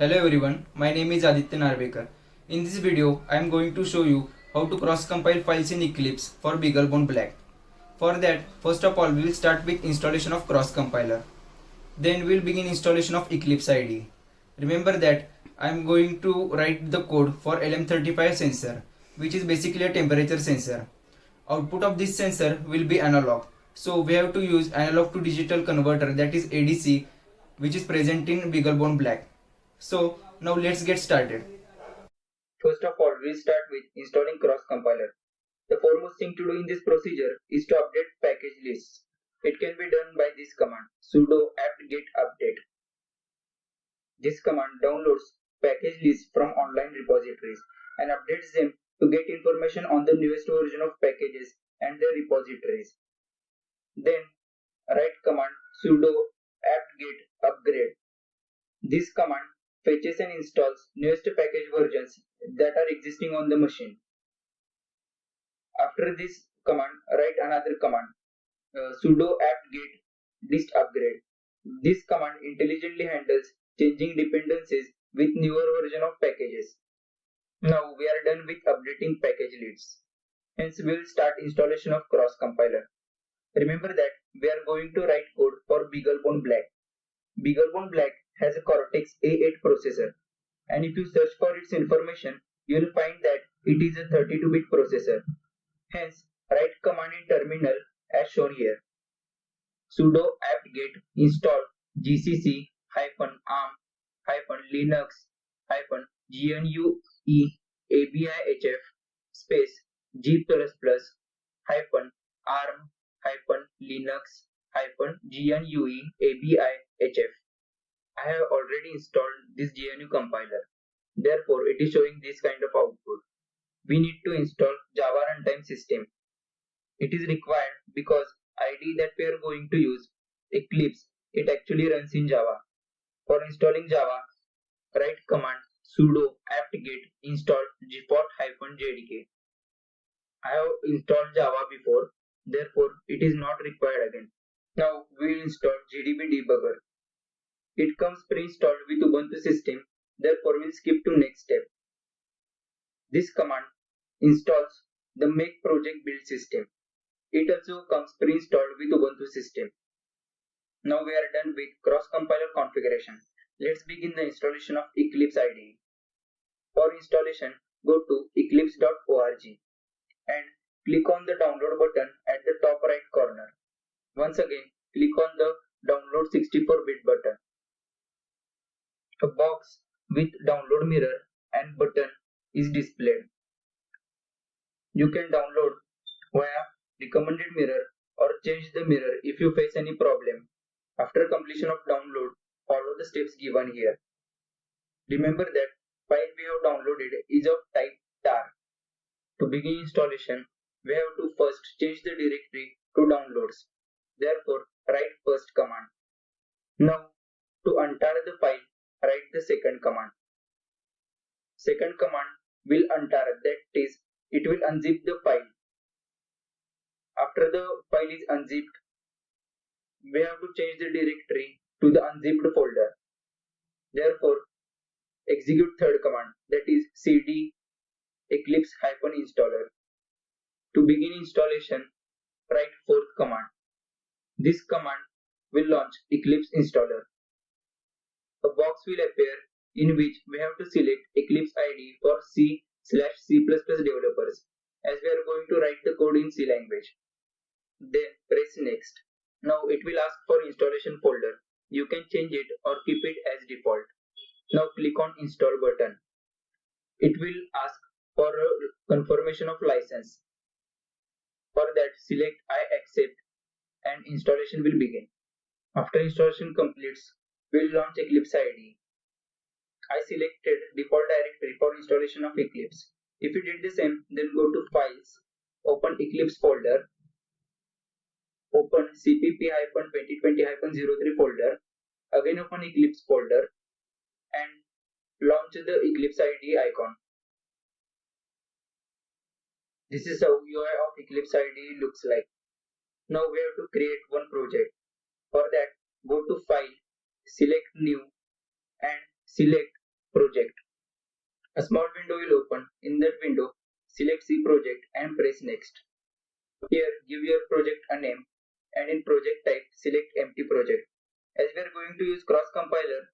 Hello everyone, my name is Aditya Narvekar. In this video, I am going to show you how to cross-compile files in Eclipse for BeagleBone Black. For that, first of all, we will start with installation of cross-compiler. Then we will begin installation of Eclipse IDE. Remember that I am going to write the code for LM35 sensor, which is basically a temperature sensor. Output of this sensor will be analog. So we have to use analog to digital converter, that is ADC, which is present in BeagleBone Black. So now let's get started. First of all, we'll start with installing cross compiler. The foremost thing to do in this procedure is to update package lists. It can be done by this command sudo apt-get update. This command downloads package lists from online repositories and updates them to get information on the newest version of packages and their repositories. Then write command sudo apt-get upgrade. This command fetches and installs newest package versions that are existing on the machine. After this command, write another command sudo apt-get dist upgrade. This command intelligently handles changing dependencies with newer version of packages. Now we are done with updating package lists. Hence we will start installation of cross compiler. Remember that we are going to write code for BeagleBone Black. BeagleBone Black has a Cortex A8 processor, and if you search for its information, you will find that it is a 32-bit processor. Hence, write command in terminal as shown here. Sudo apt-get install gcc-arm-linux-gnue abihf space g++-arm-linux-gnue abihf. I have already installed this GNU compiler. Therefore, it is showing this kind of output. We need to install Java Runtime System. It is required because IDE that we are going to use, Eclipse, it actually runs in Java. For installing Java, write command sudo apt-get install gport-jdk. I have installed Java before, therefore it is not required again. Now we will install GDB debugger. It comes pre-installed with Ubuntu system, therefore we'll skip to next step. This command installs the make project build system. It also comes pre-installed with Ubuntu system. Now we are done with cross-compiler configuration. Let's begin the installation of Eclipse IDE. For installation, go to eclipse.org and click on the download button at the top right corner. Once again, click on the download 64-bit button. A box with download mirror and button is displayed. You can download via recommended mirror or change the mirror if you face any problem. After completion of download, follow the steps given here. Remember that file we have downloaded is of type tar. To begin installation, we have to first change the directory to downloads. Therefore, write first command. Now, to untar the file, write the second command. Second command will untar, that is, it will unzip the file. After the file is unzipped, we have to change the directory to the unzipped folder. Therefore, execute third command, that is cd eclipse-installer. To begin installation, write fourth command. This command will launch Eclipse installer. A box will appear in which we have to select Eclipse IDE for C/C++ developers, as we are going to write the code in C language. Then press next. Now it will ask for installation folder. You can change it or keep it as default. Now click on install button. It will ask for a confirmation of license. For that, select I accept and installation will begin. After installation completes, we will launch Eclipse IDE. I selected default directory for installation of Eclipse. If you did the same, then go to Files, open Eclipse folder, open cpp-2020-03 folder, again open Eclipse folder and launch the Eclipse IDE icon. This is how UI of Eclipse IDE looks like. Now we have to create one project. For that, go to File, select New and select project. A small window will open. In that window, select C project and press next. Here, give your project a name and in project type, select empty project. As we are going to use cross compiler,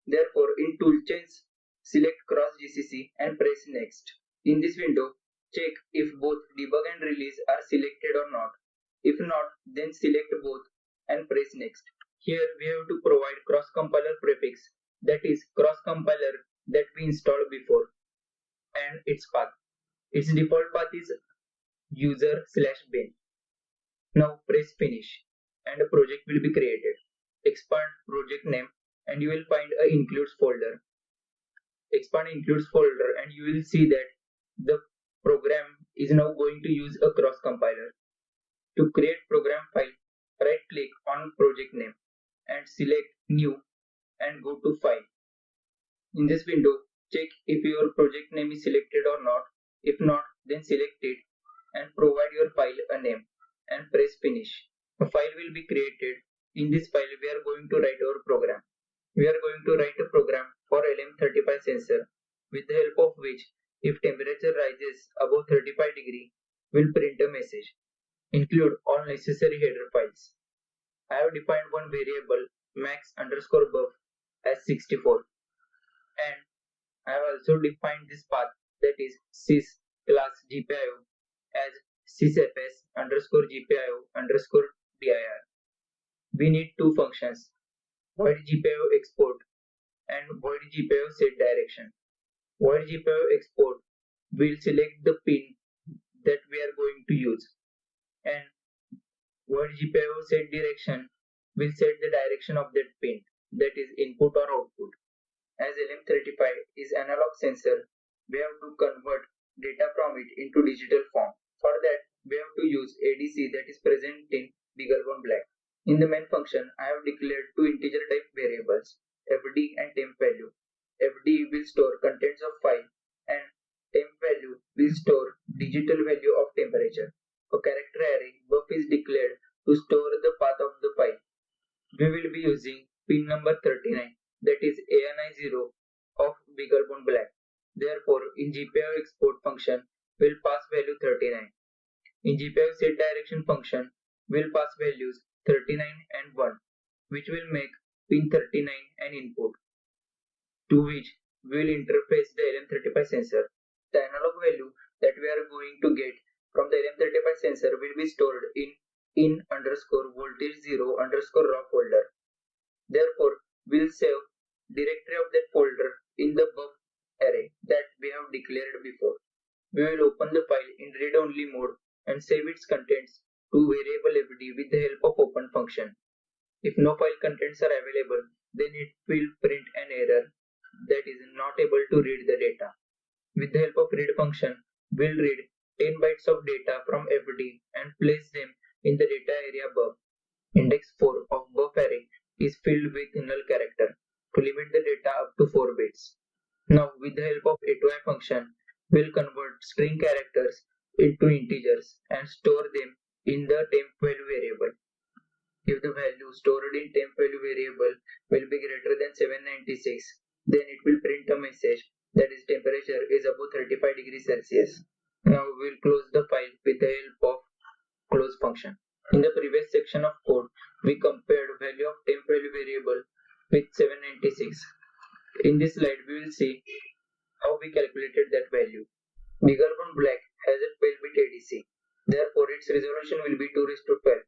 therefore in toolchains, select cross GCC and press next. In this window, check if both debug and release are selected or not. If not, then select both and press next. Here we have to provide cross compiler prefix, that is cross compiler that we installed before, and its path. Its default path is user/bin. Now press finish and a project will be created. Expand project name and you will find a includes folder. Expand includes folder and you will see that the program is now going to use a cross compiler. To create program file, right click on project name and select new and go to file. In this window, check if your project name is selected or not. If not, then select it and provide your file a name and press finish. A file will be created. In this file, we are going to write our program. We are going to write a program for LM35 sensor with the help of which if temperature rises above 35 degree, will print a message. Include all necessary header files. I have defined one variable max_buff as 64 and I have also defined this path, that is sys class GPIO as sysfs_GPIO_dir. We need two functions, void GPIO export and void GPIO set direction. Void GPIO export will select the pin that we are going to use, and void GPIO set direction will set the direction of that pin, that is input or output. As LM35 is analog sensor, we have to convert data from it into digital form. For that, we have to use ADC that is present in BeagleBone Black. In the main function, I have declared two integer type variables, fd and temp value. Fd will store contents of file and temp value will store digital value of temperature. A character array buff is declared to store the path of the file. We will be using pin number 39, that is ANI0 of BeagleBone Black. Therefore, in GPIO export function will pass value 39. In GPIO set direction function will pass values 39 and 1, which will make pin 39 an input, to which we will interface the LM35 sensor. The analog value that we are going to get from the LM35 sensor will be stored in _voltage0_raw folder. Therefore, we'll save directory of that folder in the buff array that we have declared before. We will open the file in read-only mode and save its contents to variable fd with the help of open function. If no file contents are available, then it will print an error that is not able to read the data. With the help of read function, we'll read 10 bytes of data from fd and place them in the data area buff. Index 4 of buff array is filled with null character to limit the data up to 4 bits. Now, with the help of A2I function, we'll convert string characters into integers and store them in the temp value variable. If the value stored in temp value variable will be greater than 796, then it will print a message that is temperature is above 35 degrees Celsius. Now we'll close the file with the help of close function. In the previous section of code, we compared value of temp value variable with 796. In this slide, we will see how we calculated that value. BeagleBone Black has a 12-bit ADC. Therefore, its resolution will be 2:12,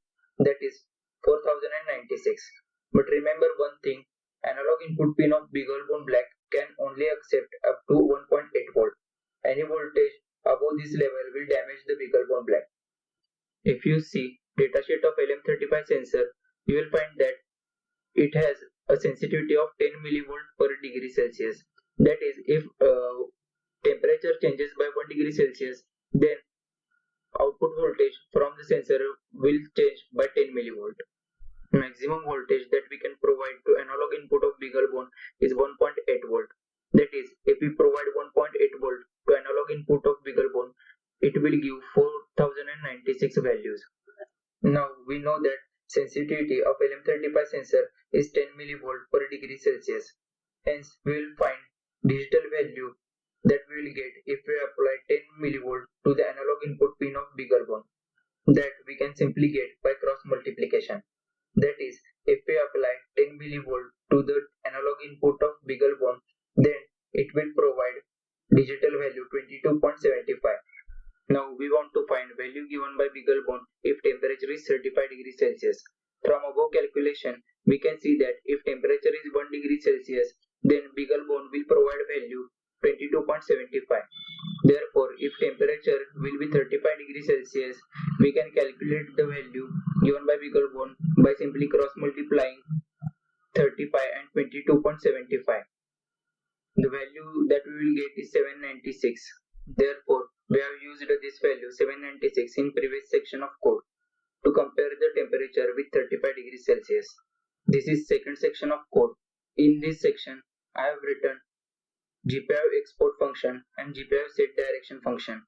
that is 4096. But remember one thing, analog input pin of BeagleBone Black can only accept up to 1.8 volt. Any voltage above this level will damage the BeagleBone Black. If you see datasheet of LM35 sensor, you will find that it has a sensitivity of 10 millivolt per degree Celsius. That is, if temperature changes by 1 degree Celsius, then output voltage from the sensor will change by 10 millivolt. Maximum voltage that we can provide to analog input of BeagleBone is 1.8 volt. That is, if we provide 1.8 volt to analog input of BeagleBone, it will give 4096 values. Now we know that sensitivity of LM35 sensor is 10 millivolt per degree Celsius. Hence, we will find digital value that we will get if we apply 10 millivolt to the analog input pin of BeagleBone, that we can simply get by cross multiplication. That is, if we apply 10 millivolt to the analog input of BeagleBone, then it will provide digital value 22.75. Now we want to find value given by BeagleBone if temperature is 35 degrees Celsius. From above calculation, we can see that if temperature is 1 degree Celsius, then BeagleBone will provide value 22.75. Therefore, if temperature will be 35 degrees Celsius, we can calculate the value given by BeagleBone by simply cross multiplying 35 and 22.75. The value that we will get is 796. Therefore, we have used this value 796 in previous section of code to compare the temperature with 35 degrees Celsius. This is second section of code. In this section, I have written GPIO export function and GPIO set direction function.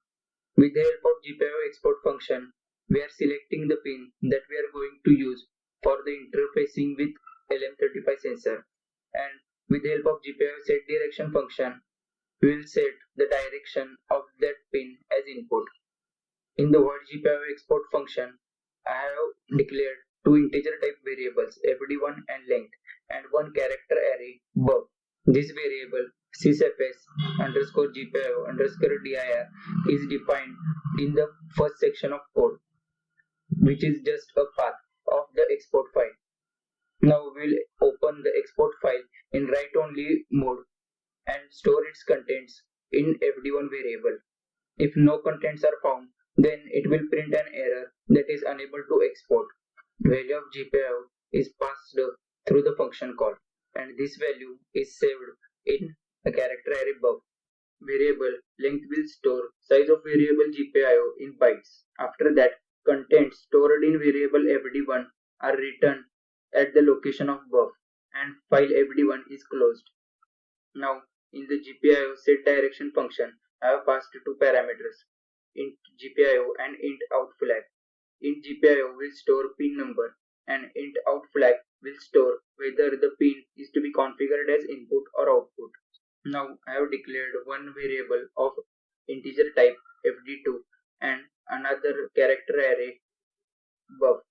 With the help of GPIO export function, we are selecting the pin that we are going to use for the interfacing with LM35 sensor, and with the help of GPIO set direction function, we will set the direction of that pin as input. In the void GPIO export function, I have declared two integer type variables fd1 and length and one character array bub. This variable sysfs underscore GPIO underscore dir is defined in the first section of code, which is just a path of the export file. Now we will open the export file in write only mode and store its contents in fd1 variable. If no contents are found, then it will print an error that is unable to export. Value of GPIO is passed through the function call, and this value is saved in a character array bub. Variable length will store size of variable GPIO in bytes. After that, contents stored in variable fd1 are returned at the location of buf, and file fd1 is closed. Now, in the GPIO set direction function, I have passed two parameters, int GPIO and int out flag. Int GPIO will store pin number, and int out flag will store whether the pin is to be configured as input or output. Now I have declared one variable of integer type fd2 and another character array buf.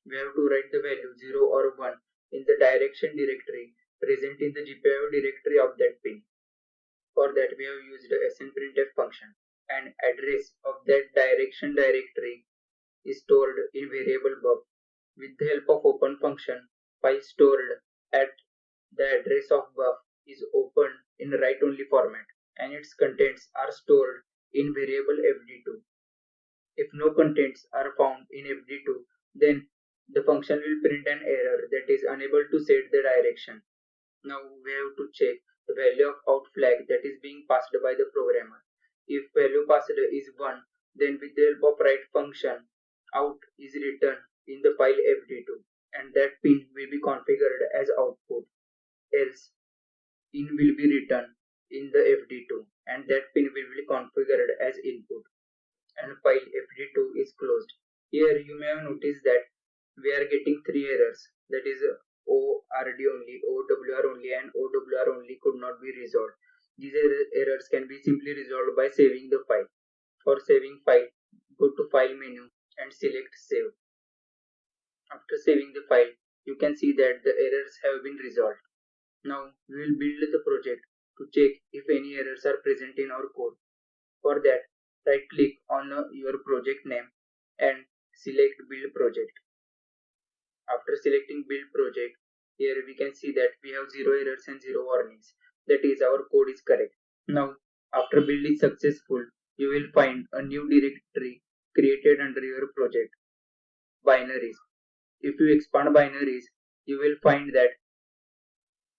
We have to write the value 0 or 1 in the direction directory present in the GPIO directory of that pin. For that, we have used the snprintf function, and address of that direction directory is stored in variable buf. With the help of open function, file stored at the address of buf is opened in write-only format, and its contents are stored in variable fd2. If no contents are found in fd2, then the function will print an error that is unable to set the direction. Now we have to check the value of out flag that is being passed by the programmer. If value passed is 1, then with the help of write function, out is returned in the file fd2, and that pin will be configured as output. Else, in will be returned in the fd2, and that pin will be configured as input, and file fd2 is closed. Here you may have noticed that we are getting three errors, that is ORD only, OWR only, and OWR only could not be resolved. These errors can be simply resolved by saving the file. For saving file, go to file menu and select save. After saving the file, you can see that the errors have been resolved. Now we will build the project to check if any errors are present in our code. For that, right click on your project name and select build project. After selecting build project, here we can see that we have 0 errors and 0 warnings. That is, our code is correct. Now, after build is successful, you will find a new directory created under your project, binaries. If you expand binaries, you will find that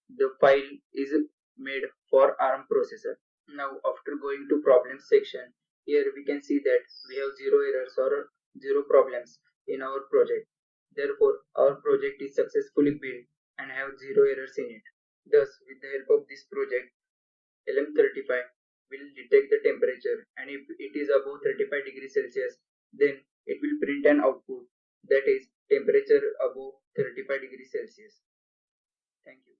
the file is made for ARM processor. Now, after going to problems section, here we can see that we have 0 errors or 0 problems in our project. Therefore, our project is successfully built and have 0 errors in it. Thus, with the help of this project, LM35 will detect the temperature, and if it is above 35 degrees Celsius, then it will print an output, that is temperature above 35 degrees Celsius. Thank you.